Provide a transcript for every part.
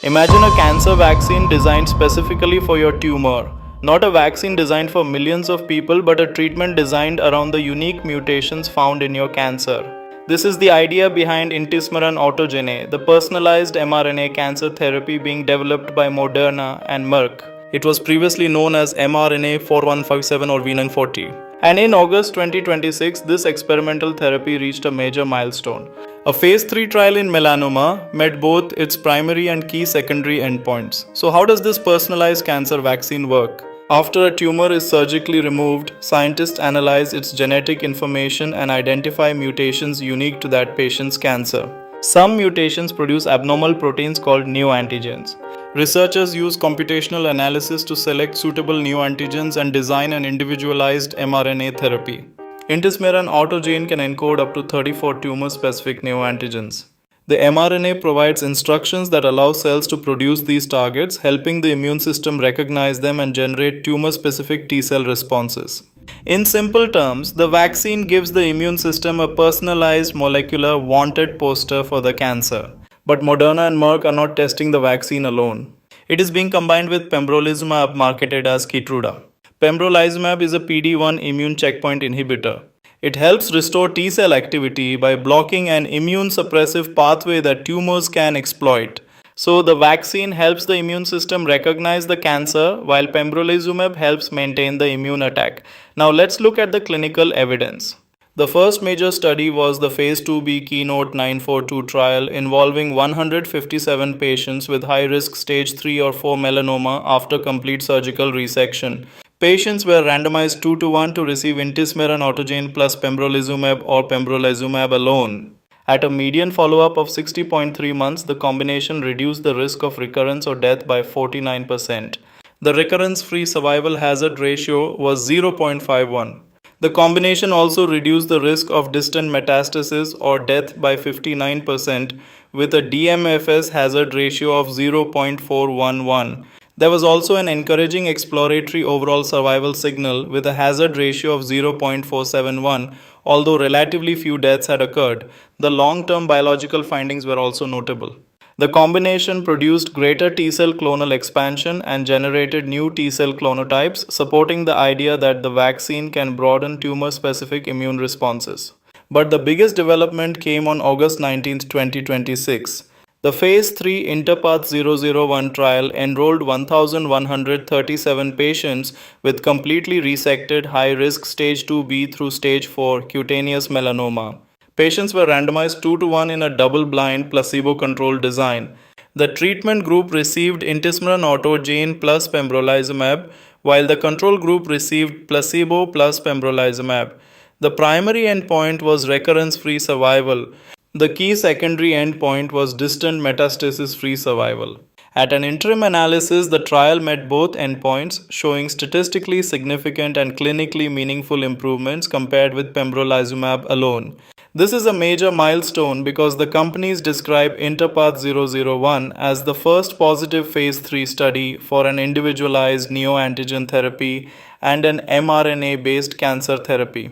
Imagine a cancer vaccine designed specifically for your tumor. Not a vaccine designed for millions of people, but a treatment designed around the unique mutations found in your cancer. This is the idea behind intismeran autogene, the personalized mRNA cancer therapy being developed by Moderna and Merck. It was previously known as mRNA 4157 or V940. And in August 2026, this experimental therapy reached a major milestone. A phase 3 trial in melanoma met both its primary and key secondary endpoints. So how does this personalized cancer vaccine work? After a tumor is surgically removed, scientists analyze its genetic information and identify mutations unique to that patient's cancer. Some mutations produce abnormal proteins called neoantigens. Researchers use computational analysis to select suitable neoantigens and design an individualized mRNA therapy. Intismeran autogene can encode up to 34 tumor-specific neoantigens. The mRNA provides instructions that allow cells to produce these targets, helping the immune system recognize them and generate tumor-specific T-cell responses. In simple terms, the vaccine gives the immune system a personalized molecular wanted poster for the cancer. But Moderna and Merck are not testing the vaccine alone. It is being combined with pembrolizumab, marketed as Keytruda. Pembrolizumab is a PD-1 immune checkpoint inhibitor. It helps restore T-cell activity by blocking an immune suppressive pathway that tumors can exploit. So the vaccine helps the immune system recognize the cancer, while pembrolizumab helps maintain the immune attack. Now let's look at the clinical evidence. The first major study was the phase 2b Keynote 942 trial involving 157 patients with high-risk stage 3 or 4 melanoma after complete surgical resection. Patients were randomized 2-to-1 to receive intismeran autogene plus pembrolizumab or pembrolizumab alone. At a median follow-up of 60.3 months, the combination reduced the risk of recurrence or death by 49%. The recurrence-free survival hazard ratio was 0.51. The combination also reduced the risk of distant metastasis or death by 59% with a DMFS hazard ratio of 0.411. There was also an encouraging exploratory overall survival signal with a hazard ratio of 0.471, although relatively few deaths had occurred. The long-term biological findings were also notable. The combination produced greater T-cell clonal expansion and generated new T-cell clonotypes, supporting the idea that the vaccine can broaden tumor-specific immune responses. But the biggest development came on August 19, 2026. The phase 3 Interpath 001 trial enrolled 1,137 patients with completely resected high-risk stage 2B through stage 4 cutaneous melanoma. Patients were randomized 2-to-1 in a double-blind, placebo-controlled design. The treatment group received intismeran autogene plus pembrolizumab, while the control group received placebo plus pembrolizumab. The primary endpoint was recurrence-free survival. The key secondary endpoint was distant metastasis-free survival. At an interim analysis, the trial met both endpoints, showing statistically significant and clinically meaningful improvements compared with pembrolizumab alone. This is a major milestone because the companies describe Interpath 001 as the first positive phase 3 study for an individualized neoantigen therapy and an mRNA-based cancer therapy.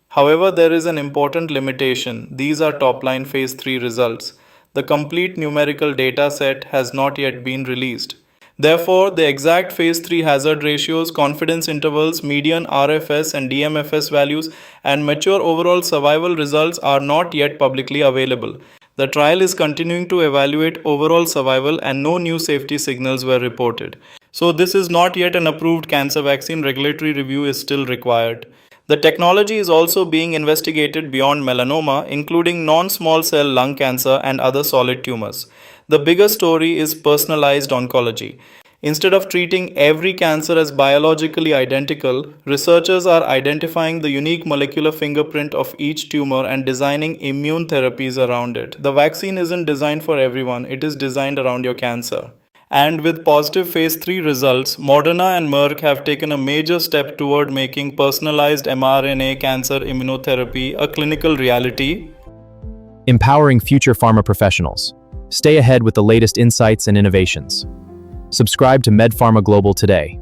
However, there is an important limitation. These are top-line phase 3 results. The complete numerical data set has not yet been released. Therefore, the exact phase 3 hazard ratios, confidence intervals, median RFS and DMFS values, and mature overall survival results are not yet publicly available. The trial is continuing to evaluate overall survival and no new safety signals were reported. So this is not yet an approved cancer vaccine. Regulatory review is still required. The technology is also being investigated beyond melanoma, including non-small cell lung cancer and other solid tumors. The bigger story is personalized oncology. Instead of treating every cancer as biologically identical, researchers are identifying the unique molecular fingerprint of each tumor and designing immune therapies around it. The vaccine isn't designed for everyone, it is designed around your cancer. And with positive phase 3 results, Moderna and Merck have taken a major step toward making personalized mRNA cancer immunotherapy a clinical reality. Empowering future pharma professionals. Stay ahead with the latest insights and innovations. Subscribe to MedPharma Global today.